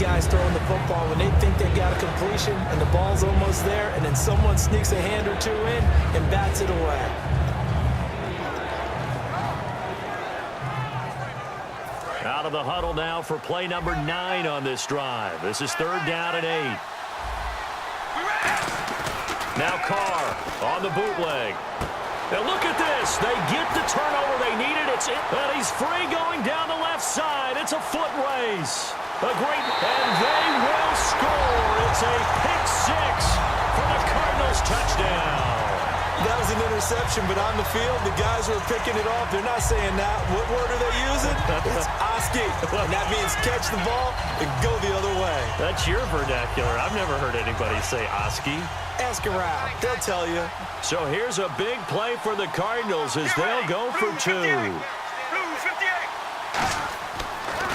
guys throwing the football when they think they got a completion and the ball's almost there, and then someone sneaks a hand or two in and bats it away. Out of the huddle now for play number 9 on this drive. This is 3rd down and 8. Now Carr on the bootleg. And look at this. They get the turnover they needed. And he's free going down the left side. It's a foot race. And they will score. It's a pick 6 for the Cardinals touchdown. That was an interception, but on the field, the guys who are picking it off, they're not saying that. What word are they using? It's Oski. And that means catch the ball and go the other way. That's your vernacular. I've never heard anybody say Oski. Ask around. They'll tell you. So here's a big play for the Cardinals as they'll go for 2.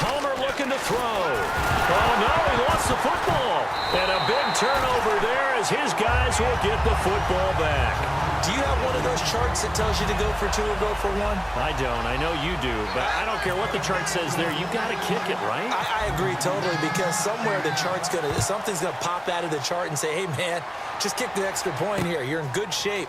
Palmer looking to throw. Oh, no, he lost the football. And a big turnover there as his guys will get the football back. Do you have one of those charts that tells you to go for 2 or go for 1? I don't. I know you do, but I don't care what the chart says there. You got to kick it, right? I agree totally, because somewhere the chart's something's gonna pop out of the chart and say, hey man, just kick the extra point here. You're in good shape.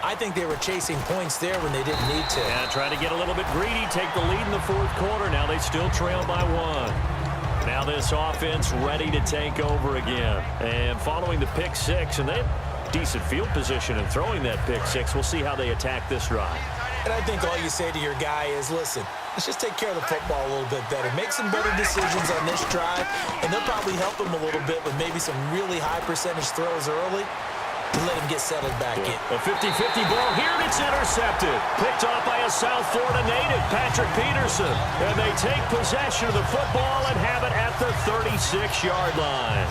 I think they were chasing points there when they didn't need to. Yeah, try to get a little bit greedy, take the lead in the 4th quarter. Now they still trail by 1. Now this offense ready to take over again. And following the pick 6, and they have decent field position in throwing that pick 6. We'll see how they attack this drive. And I think all you say to your guy is, listen, let's just take care of the football a little bit better. Make some better decisions on this drive, and they'll probably help him a little bit with maybe some really high percentage throws early to let him get settled back in. A 50-50 ball here, and it's intercepted. Picked off by a South Florida native, Patrick Peterson. And they take possession of the football and have it at the 36-yard line.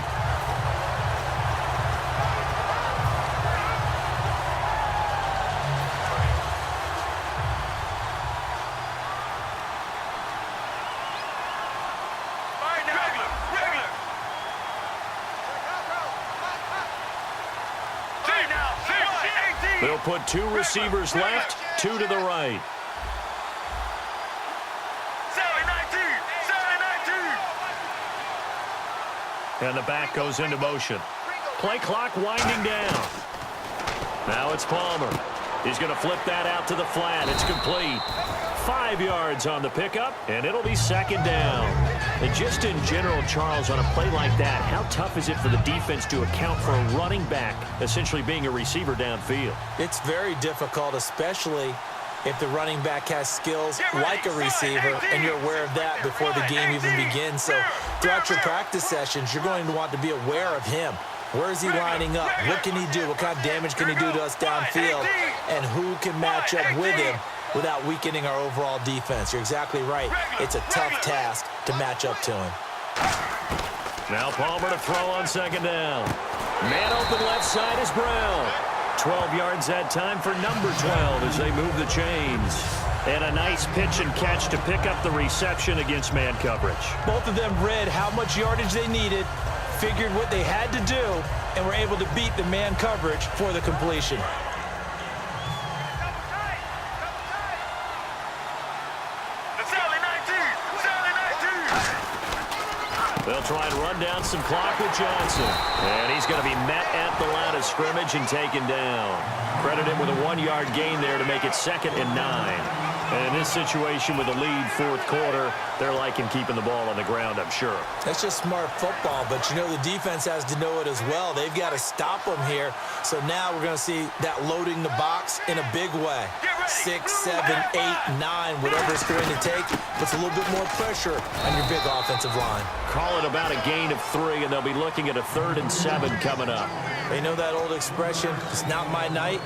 They'll put 2 receivers left, 2 to the right. And the back goes into motion. Play clock winding down. Now it's Palmer. He's going to flip that out to the flat. It's complete. 5 yards on the pickup, and it'll be 2nd down. And just in general, Charles, on a play like that, how tough is it for the defense to account for a running back essentially being a receiver downfield? It's very difficult, especially if the running back has skills like a receiver, and you're aware of that before the game even begins. So throughout your practice sessions, you're going to want to be aware of him. Where is he lining up? What can he do? What kind of damage can he do to us downfield? And who can match up with him without weakening our overall defense? You're exactly right. It's a tough task to match up to him. Now Palmer to throw on 2nd down. Man open left side is Brown. 12 yards that time for number 12 as they move the chains. And a nice pitch and catch to pick up the reception against man coverage. Both of them read how much yardage they needed, figured what they had to do, and were able to beat the man coverage for the completion. They'll try and run down some clock with Johnson. And he's going to be met at the line of scrimmage and taken down. Credit him with a 1-yard gain there to make it 2nd and 9. And in this situation with a lead 4th quarter, they're liking keeping the ball on the ground, I'm sure. That's just smart football, but you know the defense has to know it as well. They've got to stop them here. So now we're going to see that loading the box in a big way. 6, 7, 8, 9, whatever it's going to take, puts a little bit more pressure on your big offensive line. Call it about a gain of 3, and they'll be looking at a 3rd and 7 coming up. They know that old expression, it's not my night.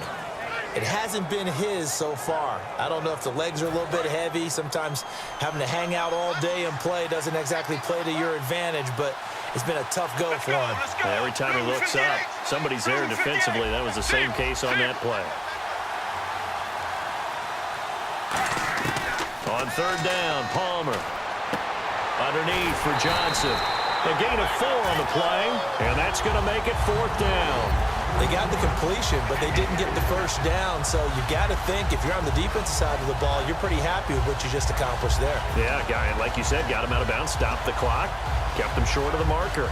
It hasn't been his so far. I don't know if the legs are a little bit heavy. Sometimes having to hang out all day and play doesn't exactly play to your advantage, but it's been a tough go for him. Every time he looks up, somebody's there defensively. That was the same case on that play. On 3rd down, Palmer. Underneath for Johnson. A gain of 4 on the play, and that's going to make it 4th down. They got the completion, but they didn't get the first down. So you got to think if you're on the defensive side of the ball, you're pretty happy with what you just accomplished there. Yeah, guy, like you said, got him out of bounds, stopped the clock, kept them short of the marker.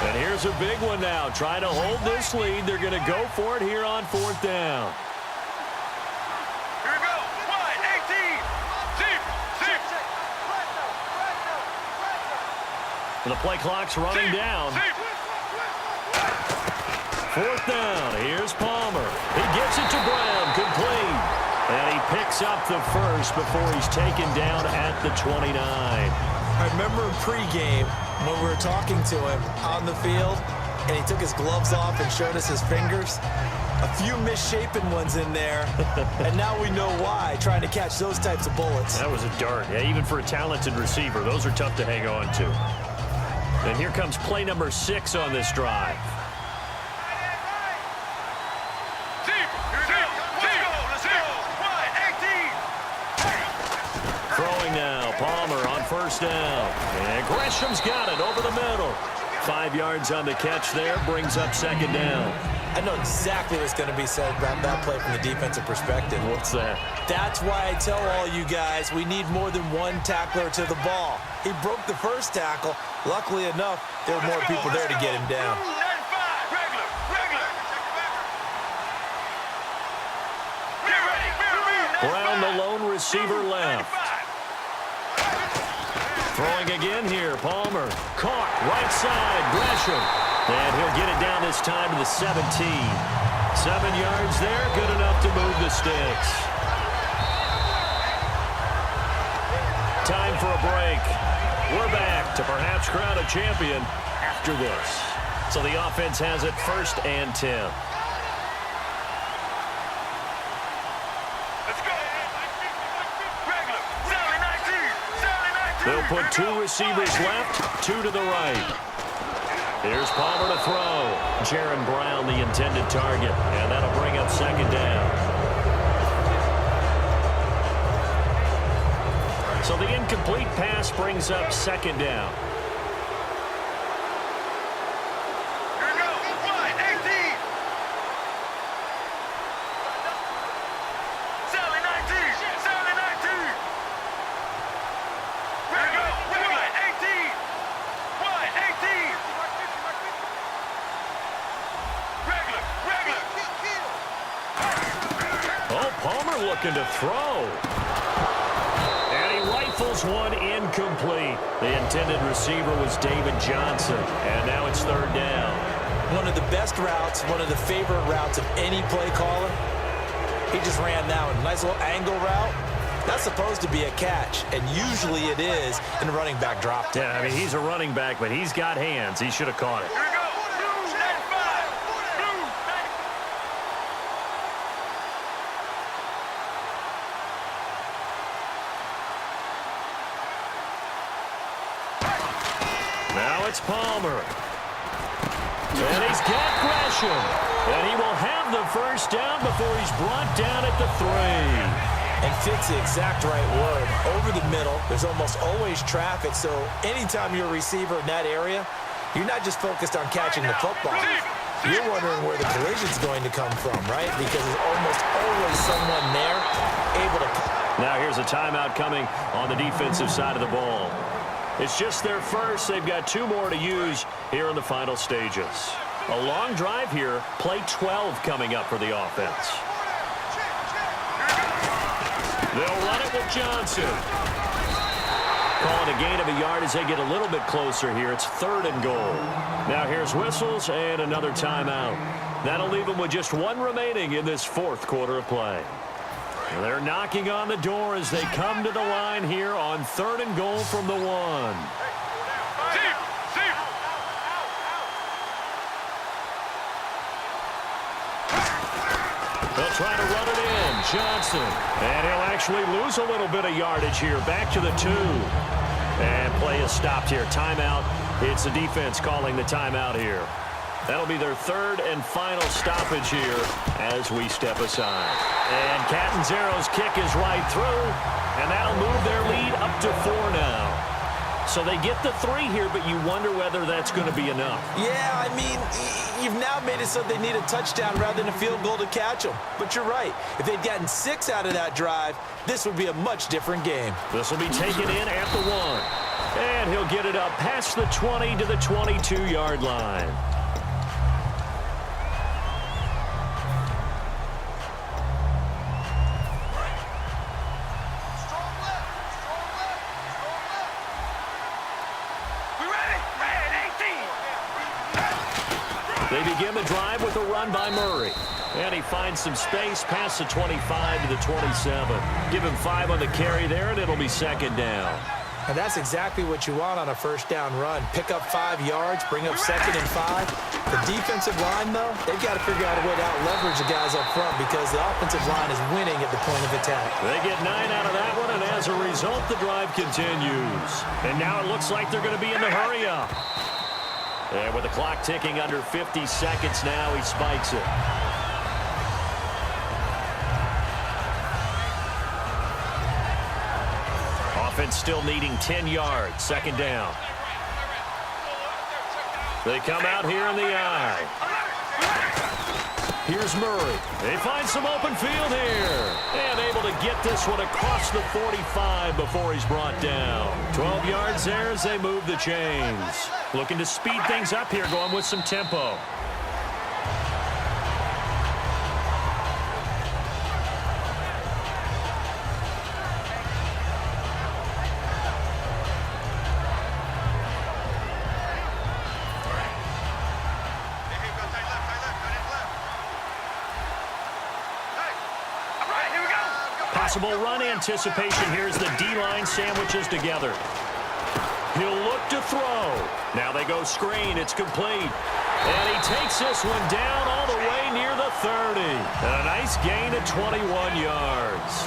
And here's a big one now. Trying to hold this lead. They're going to go for it here on 4th down. Here we go. Wide, 18. Zip. The play clock's running down. 4th down. Here's Palmer. He gets it to Brown. Complete. And he picks up the first before he's taken down at the 29. I remember pregame when we were talking to him on the field, and he took his gloves off and showed us his fingers. A few misshapen ones in there, and now we know why, trying to catch those types of bullets. That was a dart. Yeah, even for a talented receiver, those are tough to hang on to. And here comes play number 6 on this drive. Throwing now, Palmer on 1st down. And Gresham's got it over the middle. 5 yards on the catch there, brings up 2nd down. I know exactly what's going to be said about that play from the defensive perspective. What's that? That's why I tell all you guys we need more than one tackler to the ball. He broke the first tackle. Luckily enough, there were more people there to get him down. Brown, the lone receiver left. Throwing again here, Palmer. Caught, right side, Gresham. And he'll get it down this time to the 17. 7 yards there, good enough to move the sticks. Time for a break. We're back to perhaps crown a champion after this. So the offense has it 1st and 10. They'll put 2 receivers left, 2 to the right. Here's Palmer to throw. Jaron Brown, the intended target, and that'll bring up 2nd down. So the incomplete pass brings up 2nd down. Looking to throw. And he rifles one incomplete. The intended receiver was David Johnson. And now it's 3rd down. One of the best routes, one of the favorite routes of any play caller. He just ran that one. Nice little angle route. That's supposed to be a catch, and usually it is, and the running back dropped it. Yeah, I mean, he's a running back, but he's got hands. He should have caught it. It's Palmer. And he's got Gresham. And he will have the first down before he's brought down at the 3. And fits the exact right word. Over the middle, there's almost always traffic. So anytime you're a receiver in that area, you're not just focused on catching the football. You're wondering where the collision's going to come from, right? Because there's almost always someone there able to... Now here's a timeout coming on the defensive side of the ball. It's just their first. They've got 2 more to use here in the final stages. A long drive here. Play 12 coming up for the offense. They'll run it with Johnson. Calling a gain of a yard as they get a little bit closer here. It's 3rd and goal. Now here's whistles and another timeout. That'll leave them with just 1 remaining in this 4th quarter of play. They're knocking on the door as they come to the line here on 3rd and goal from the 1. They'll try to run it in. Johnson. And he'll actually lose a little bit of yardage here. Back to the 2. And play is stopped here. Timeout. It's the defense calling the timeout here. That'll be their third and final stoppage here as we step aside. And Catanzaro's kick is right through, and that'll move their lead up to 4 now. So they get the 3 here, but you wonder whether that's going to be enough. Yeah, I mean, you've now made it so they need a touchdown rather than a field goal to catch them. But you're right. If they'd gotten 6 out of that drive, this would be a much different game. This will be taken in at the 1. And he'll get it up past the 20 to the 22-yard line. They begin the drive with a run by Murray. And he finds some space past the 25 to the 27. Give him 5 on the carry there, and it'll be 2nd down. And that's exactly what you want on a first down run. Pick up 5 yards, bring up 2nd and 5. The defensive line, though, they've got to figure out a way to out-leverage the guys up front because the offensive line is winning at the point of attack. They get 9 out of that one, and as a result, the drive continues. And now it looks like they're going to be in the hurry-up. And with the clock ticking under 50 seconds now, he spikes it. Offense still needing 10 yards. 2nd down. They come out here in the eye. Here's Murray. They find some open field here. And able to get this one across the 45 before he's brought down. 12 yards there as they move the chains. Looking to speed things up here, going with some tempo. Possible run anticipation. Here's the D-line sandwiches together. He'll look to throw. Now they go screen. It's complete. And he takes this one down all the way near the 30. And a nice gain of 21 yards.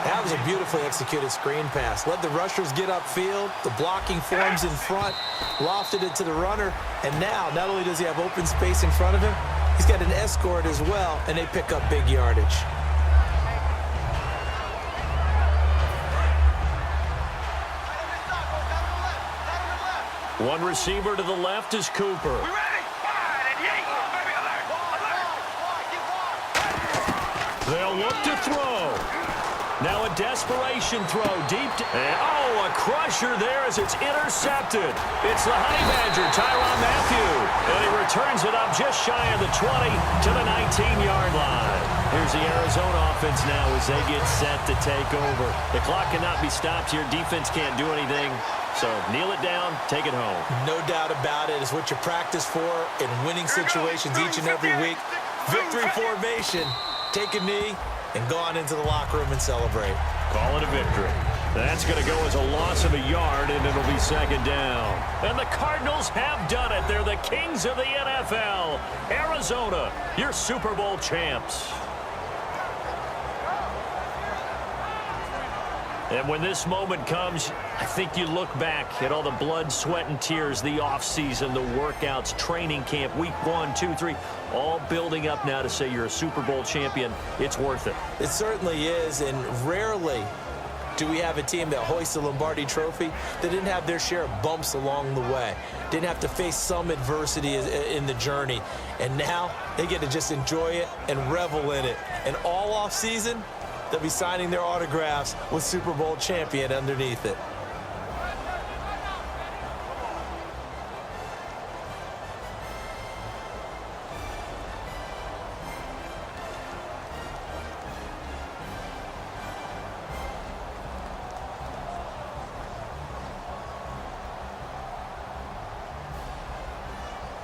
That was a beautifully executed screen pass. Let the rushers get upfield. The blocking forms in front. Lofted it to the runner. And now, not only does he have open space in front of him, he's got an escort as well, and they pick up big yardage. One receiver to the left is Cooper. They'll look to throw. Now a desperation throw deep. A crusher there as it's intercepted. It's the Honey Badger, Tyrann Mathieu. And he returns it up just shy of the 20 to the 19-yard line. Here's the Arizona offense now as they get set to take over. The clock cannot be stopped here. Defense can't do anything. So kneel it down, take it home. No doubt about it. It's what you practice for in winning situations each and every week. Victory formation. Take a knee and go on into the locker room and celebrate. Call it a victory. That's going to go as a loss of a yard, and it'll be 2nd down. And the Cardinals have done it. They're the kings of the NFL. Arizona, your Super Bowl champs. And when this moment comes, I think you look back at all the blood, sweat, and tears, the offseason, the workouts, training camp, week 1, 2, 3, all building up now to say you're a Super Bowl champion. It's worth it. It certainly is, and rarely do we have a team that hoists the Lombardi Trophy that didn't have their share of bumps along the way, didn't have to face some adversity in the journey, and now they get to just enjoy it and revel in it. And all offseason, they'll be signing their autographs with Super Bowl champion underneath it.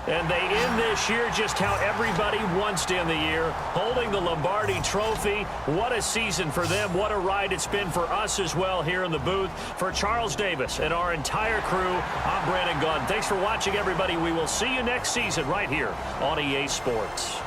And they end this year just how everybody wants to end the year, holding the Lombardi Trophy. What a season for them. What a ride it's been for us as well here in the booth. For Charles Davis and our entire crew, I'm Brandon Gunn. Thanks for watching, everybody. We will see you next season right here on EA Sports.